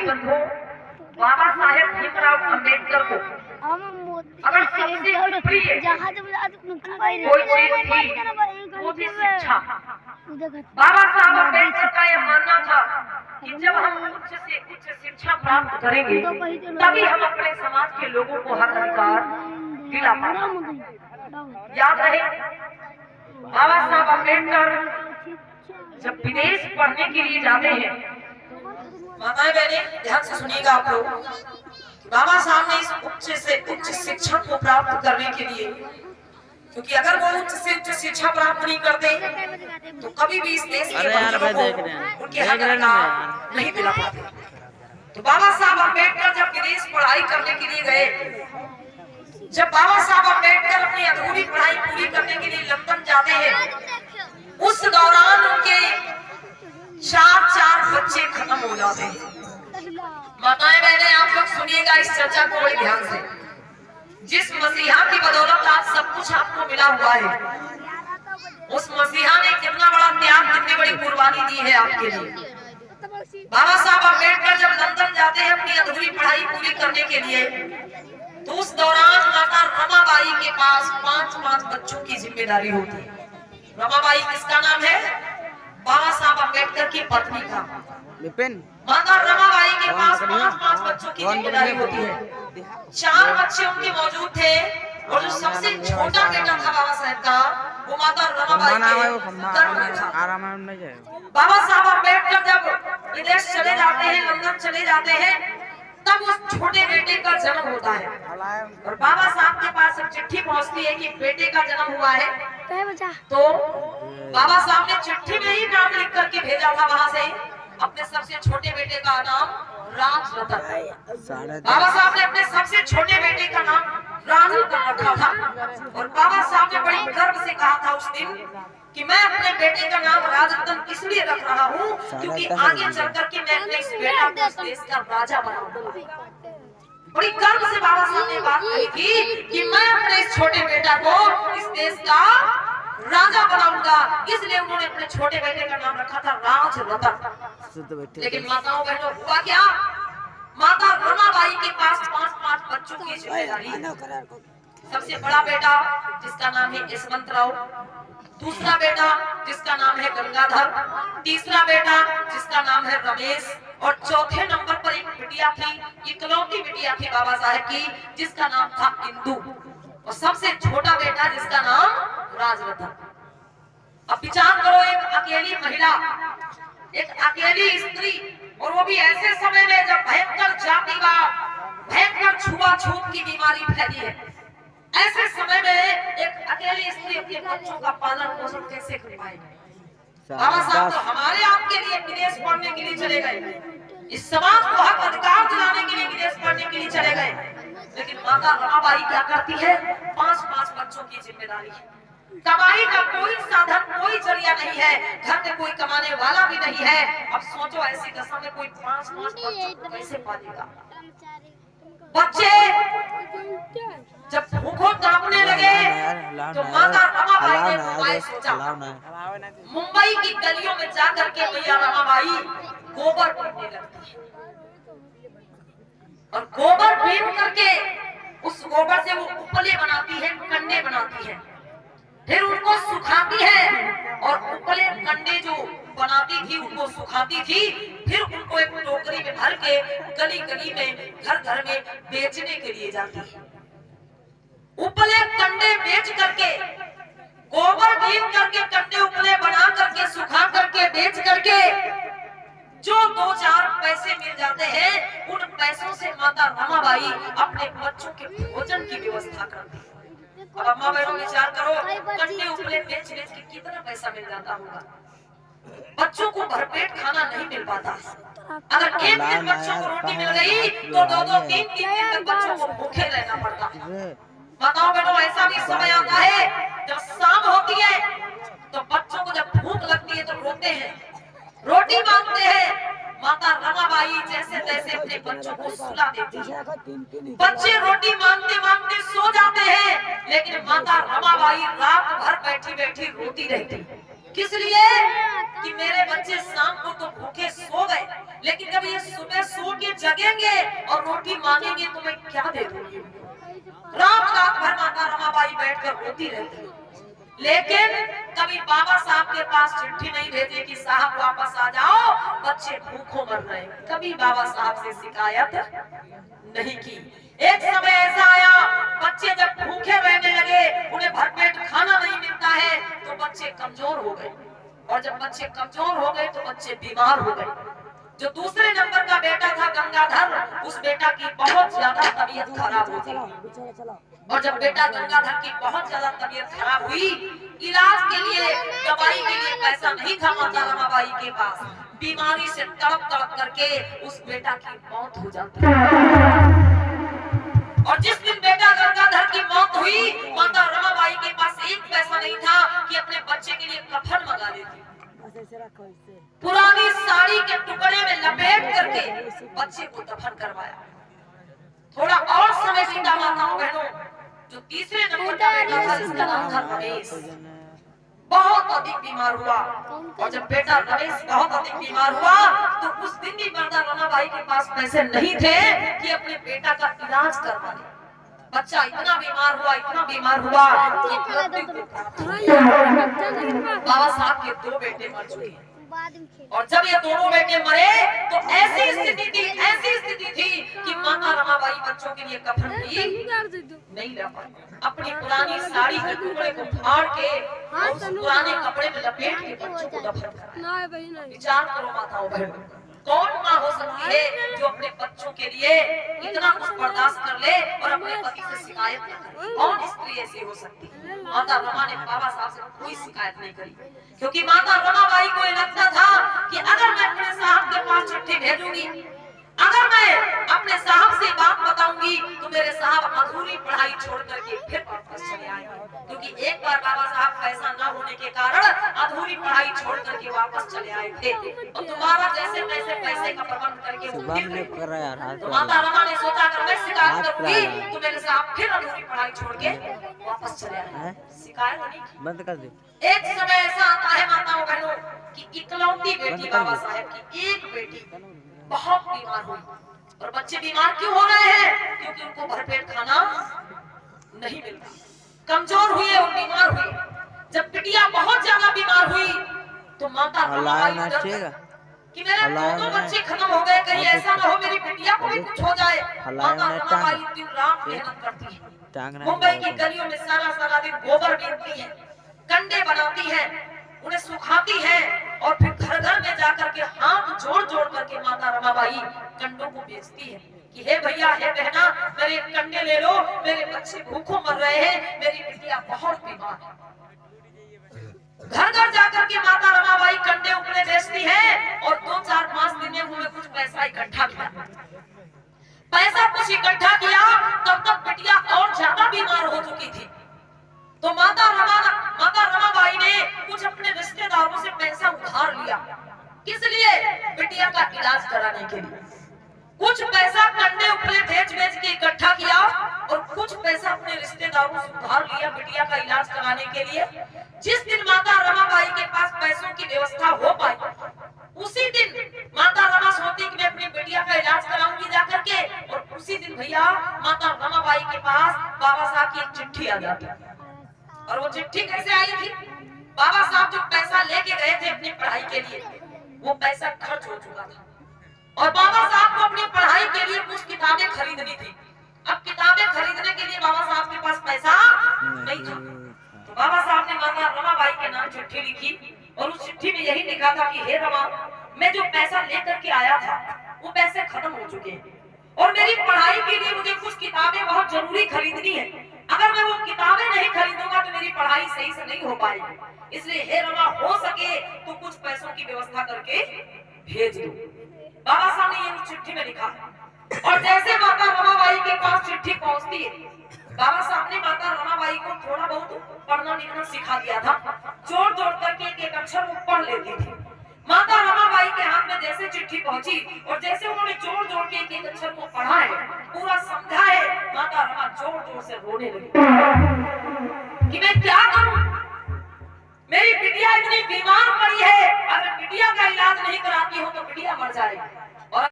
भाई बंधु, बाबा साहेब भीमराव अम्बेडकर को अगर सबसे प्रिय कोई चीज थी वो थी शिक्षा। बाबा साहब अम्बेडकर का यह मानना था कि जब हम उच्च से उच्च शिक्षा प्राप्त करेंगे तभी हम अपने समाज के लोगों को हक अधिकार दिला पाएंगे। याद रहे, बाबा साहब अम्बेडकर जब विदेश पढ़ने के लिए जाते हैं, माताएं बहनें ध्यान से सुनिएगा आप लोग, बाबा साहब ने इस उच्च से उच्च शिक्षा को प्राप्त करने के लिए, क्योंकि अगर वो उच्च से उच्च शिक्षा प्राप्त नहीं करते तो कभी भी इस देश के बच्चों को उनके हक अधिकार नहीं दिला पाते। तो बाबा साहब अम्बेडकर जब विदेश पढ़ाई करने के लिए गए, जब बाबा साहब अम्बेडकर अपनी अधूरी पढ़ाई पूरी करने के लिए लंदन जाते हैं, उस दौरान उनके 4 बच्चे खत्म हो जाते हैं। माताएं बहनें आप लोग सुनिएगा इस चर्चा को बड़ी ध्यान से। जिस मसीहा की बदौलत आज सब कुछ आपको मिला हुआ है, उस मसीहा ने कितना बड़ा त्याग, कितनी बड़ी कुर्बानी दी है आपके लिए। बाबा साहब अम्बेडकर जब लंदन जाते हैं अपनी अधूरी पढ़ाई पूरी करने के लिए, तो उस दौरान माता रमाबाई के पास 5 बच्चों की जिम्मेदारी होती है। रमाबाई किसका नाम है? बाबा साहब अम्बेडकर की पत्नी का। माता रमाबाई के पास 5 बच्चों की जिम्मेदारी होती है। 4 बच्चे उनके मौजूद थे और जो सबसे छोटा बेटा था बाबा साहब का, वो माता रमाबाई के गर्भ में था। बाबा साहब अम्बेडकर जब विदेश चले जाते हैं, लंदन चले जाते हैं, तब उस छोटे बेटे का जन्म होता है और बाबा साहब के पास एक चिट्ठी पहुंचती है कि बेटे का जन्म हुआ है। तो बाबा साहब ने चिट्ठी में ही नाम लिख करके भेजा था वहां से, अपने सबसे छोटे बेटे का नाम राजरतन। बाबा साहब ने अपने सबसे छोटे बेटे का नाम राजरतन रखा था और बाबा साहब ने बड़ी गर्व से कहा था उस दिन कि मैं अपने बेटे का नाम राजरतन इसलिए रख रहा हूँ क्योंकि आगे चल करके मैं अपने इस बेटा को इस देश का राजा बनाऊंगा। बड़ी गर्व से बाबा साहब ने बात कही थी कि मैं अपने इस छोटे बेटा को इस देश का राजा बनाऊंगा, इसलिए उन्होंने अपने छोटे बेटे का नाम रखा था राजरतन। लेकिन माताओं बहनों हुआ क्या? माता रमाबाई के पास 5 बच्चों की जिम्मेदारी। सबसे बड़ा बेटा जिसका नाम है यशवंतराव, दूसरा बेटा जिसका नाम है गंगाधर, तीसरा बेटा जिसका नाम है रमेश और चौथे नंबर पर एक बिटिया थी, इकलौती बिटिया थी बाबा साहब की, जिसका नाम था इंदू और सबसे छोटा बेटा जिसका नाम राजरतन। अब विचार करो, एक अकेली महिला, एक अकेली स्त्री, और वो भी ऐसे समय में जब भयंकर जातिवाद, भयंकर छुआछूत की बीमारी फैली है, ऐसे समय में एक अकेली स्त्री अपने बच्चों का पालन पोषण कैसे कर पाएगी? बाबा साहब तो हमारे आपके लिए विदेश पढ़ने के लिए चले गए, इस समाज को हक अधिकार दिलाने के लिए विदेश पढ़ने के लिए चले गए, लेकिन माता रमाबाई क्या करती है? 5 बच्चों की जिम्मेदारी है। कमाई का कोई साधन, कोई जरिया नहीं है, घर में कोई कमाने वाला भी नहीं है। अब सोचो ऐसी दशा में कोई 5 बच्चों को कैसे पालेगा? बच्चे जब भूखों तड़पने लगे तो माता रमाबाई ने उपाय सोचा। मुंबई की गलियों में जाकर के मैया रमाबाई गोबर पीने लगती है और गोबर पीन करके उस गोबर से वो उपले बनाती है, कंडे बनाती है, फिर उनको सुखाती है और उपले कंडे जो बनाती थी उनको सुखाती थी, फिर उनको एक टोकरी में भर के गली गली में, घर घर में बेचने के लिए जाती है। उपले कंडे बेच करके, गोबर बीन करके, कंडे उपले बना करके, सुखा करके, बेच करके जो 2-4 पैसे मिल जाते हैं, उन पैसों से माता रमाबाई अपने बच्चों के भोजन की व्यवस्था करती है। अब अम्मा बहनों विचार करो, कंडे उपले बेच बेच के कितना पैसा मिल जाता होगा? बच्चों को भरपेट खाना नहीं मिल पाता। अगर एक दिन बच्चों को रोटी मिल गई तो 2-2, 3-3 दिन तक बच्चों को भूखे रहना पड़ता है। माताओं बहनों ऐसा भी समय आता है जब शाम होती है तो बच्चों को जब भूख लगती है तो रोते हैं, रोटी मांगते हैं। माता रमाबाई जैसे तैसे अपने बच्चों को सुला देती है। बच्चे रोटी मांगते मांगते सो जाते हैं, लेकिन माता रमाबाई रात भर बैठी बैठी रोती रहती। किस लिए? कि मेरे बच्चे शाम को तो भूखे सो गए, लेकिन जब ये सुबह सो के जगेंगे और रोटी मांगेंगे तो मैं क्या दे दूंगी। रात भर माता रमाबाई बैठकर रोती रहती, लेकिन कभी बाबा साहब के पास चिट्ठी नहीं भेजी कि साहब वापस आ जाओ, बच्चे भूखों मर रहे। कभी बाबा साहब से शिकायत नहीं की। एक समय ऐसा आया, बच्चे जब भूखे रहने लगे, उन्हें भरपेट खाना नहीं मिलता है, तो बच्चे कमजोर हो गए, और जब बच्चे कमजोर हो गए तो बच्चे बीमार हो गए। जो दूसरे नंबर का बेटा था गंगाधर, उस बेटा की बहुत ज्यादा तबीयत खराब होती, और जब बेटा गंगाधर की बहुत ज्यादा तबीयत खराब हुई, इलाज के लिए दवाई के लिए पैसा नहीं था माता रमाबाई के पास, बीमारी से तड़प तड़प करके उस बेटा की मौत हो जाती। और जिस दिन बेटा गंगाधर की मौत हुई, माता रमाबाई के पास एक पैसा नहीं था कि अपने बच्चे के लिए कफन मंगा देती। पुरानी साड़ी के टुकड़े में लपेट करके बच्चे को दफन करवाया। थोड़ा और समय बीता माताओं बहनों, जो तीसरे नंबर का बेटा था जिसका नाम था रमेश, बहुत अधिक बीमार हुआ, और जब बेटा रमेश बहुत अधिक बीमार हुआ तो उस दिन भी माता रमाबाई के पास पैसे नहीं थे कि अपने बेटा का इलाज करवा ले। बच्चा इतना बीमार हुआ कि बाबा साहब के 2 बेटे मर चुके, और जब ये दोनों बेटे मरे तो ऐसी स्थिति थी कि माता रमाबाई बच्चों के लिए कफन भी नहीं ला पाई। अपनी पुरानी साड़ी के टुकड़े को फाड़ के और उस पुराने कपड़े में लपेट के बच्चों को दफन कराया। विचार करो माताओं बहनों, कौन माँ हो सकती है जो अपने बच्चों के लिए इतना कुछ बर्दाश्त कर ले और अपने पति से शिकायत न करे? कौन स्त्री ऐसी हो सकती है? माता रमा ने बाबा साहब से कोई शिकायत नहीं करी, क्योंकि माता रमाबाई को ये लगता था कि अगर मैं अपने साहब के पास चिट्ठी भेजूंगी, अगर मैं अपने साहब से बात बताऊंगी, तो मेरे साहब अधूरी पढ़ाई छोड़ करके फिर वापस चले आएंगे। क्योंकि एक बार बाबा साहब पैसा न होने के कारण अधूरी पढ़ाई छोड़ करके वापस चले आए थे, और दोबारा जैसे तैसे पैसे का प्रबंध करके तो माता रमा ने सोचा अगर मैं शिकायत करूंगी तो मेरे साहब फिर अधूरी पढ़ाई छोड़ के वापस चले आए। शिकायत नहीं की, बंद कर दे। एक समय ऐसा आता है माताओं बहनों कि इकलौती बेटी बाबा साहब की एक बेटी बहुत बीमार हुई, और बच्चे बीमार क्यों हो रहे हैं? क्योंकि उनको भरपेट खाना नहीं मिलता, कमजोर हुए और बीमार हुए। जब बिटिया बहुत ज्यादा बीमार हुई तो माता रमाबाई कि मेरे दोनों बच्चे खत्म हो गए, कहीं ऐसा ना हो मेरी बिटिया को भी कुछ हो जाए। माता रमाबाई दिन रात मेहनत करती है, मुंबई की गलियों में सारा दिन गोबर बीनती है, कंडे बनाती है, उन्हें सुखाती है, और फिर घर घर में जाकर के हाथ जोड़ जोड़ करके माता रमाबाई कंडों को बेचती है कि हे भैया हे बहना मेरे कंडे ले लो, मेरे बच्चे भूखों मर रहे हैं, मेरी बिटिया बहुत बीमार है। घर घर जाकर के माता रमाबाई कंडे उपले बेचती है, और 2-4-5 दिन में उन्होंने कुछ पैसा इकट्ठा किया। तब तक बिटिया और ज्यादा बीमार हो चुकी थी, तो माता रमाबाई ने कुछ अपने रिश्तेदारों से पैसा उधार लिया। किस लिए? बिटिया का इलाज कराने के लिए। कुछ पैसा कंडे उपले बेच के इकट्ठा किया, और कुछ पैसा अपने रिश्तेदारों से उधार लिया बिटिया का इलाज कराने के लिए। जिस दिन माता रमाबाई के पास पैसों की व्यवस्था हो पाई, उसी दिन माता रमा सोचती कि मैं अपनी बिटिया का इलाज कराऊंगी जाकर के, और उसी दिन भैया माता रमाबाई के पास बाबा साहब की एक चिट्ठी आ जाती। और वो चिट्ठी कैसे आई थी? बाबा साहब जो पैसा लेके गए थे अपनी पढ़ाई के लिए, वो पैसा खर्च हो चुका था, और बाबा साहब को अपनी पढ़ाई के लिए कुछ किताबें खरीदनी थी। अब किताबें खरीदने के लिए बाबा साहब के पास पैसा नहीं था, तो बाबा साहब ने माता रमाबाई के नाम चिट्ठी लिखी, और उस चिट्ठी में यही लिखा था कि हे रमा, मैं जो पैसा लेकर के आया था वो पैसे खत्म हो चुके हैं, और मेरी पढ़ाई के लिए मुझे कुछ किताबें बहुत जरूरी खरीदनी है। अगर मैं वो किताबें नहीं खरीदूंगा तो मेरी पढ़ाई सही से नहीं हो पाएगी, इसलिए हे रमा हो सके तो कुछ पैसों की व्यवस्था करके भेज दो। बाबा साहब ने ये चिट्ठी में लिखा, और जैसे माता रमाबाई के पास चिट्ठी पहुंचती है, बाबा साहब ने माता रमाबाई को थोड़ा बहुत पढ़ना लिखना सिखा दिया था, जोड़ जोड़ करके एक अक्षर वो पढ़ लेती थी। माता रमाबाई के हाथ में जैसे चिट्ठी पहुंची, और जैसे उन्होंने जोड़ जोड़ के एक अक्षर को पढ़ा है, पूरा समझा है, माता रमा जोर जोर से रोने लगी कि मैं क्या करूं, मेरी बिटिया इतनी बीमार पड़ी है, अगर बिटिया का इलाज नहीं कराती हूं तो बिटिया मर जाएगी।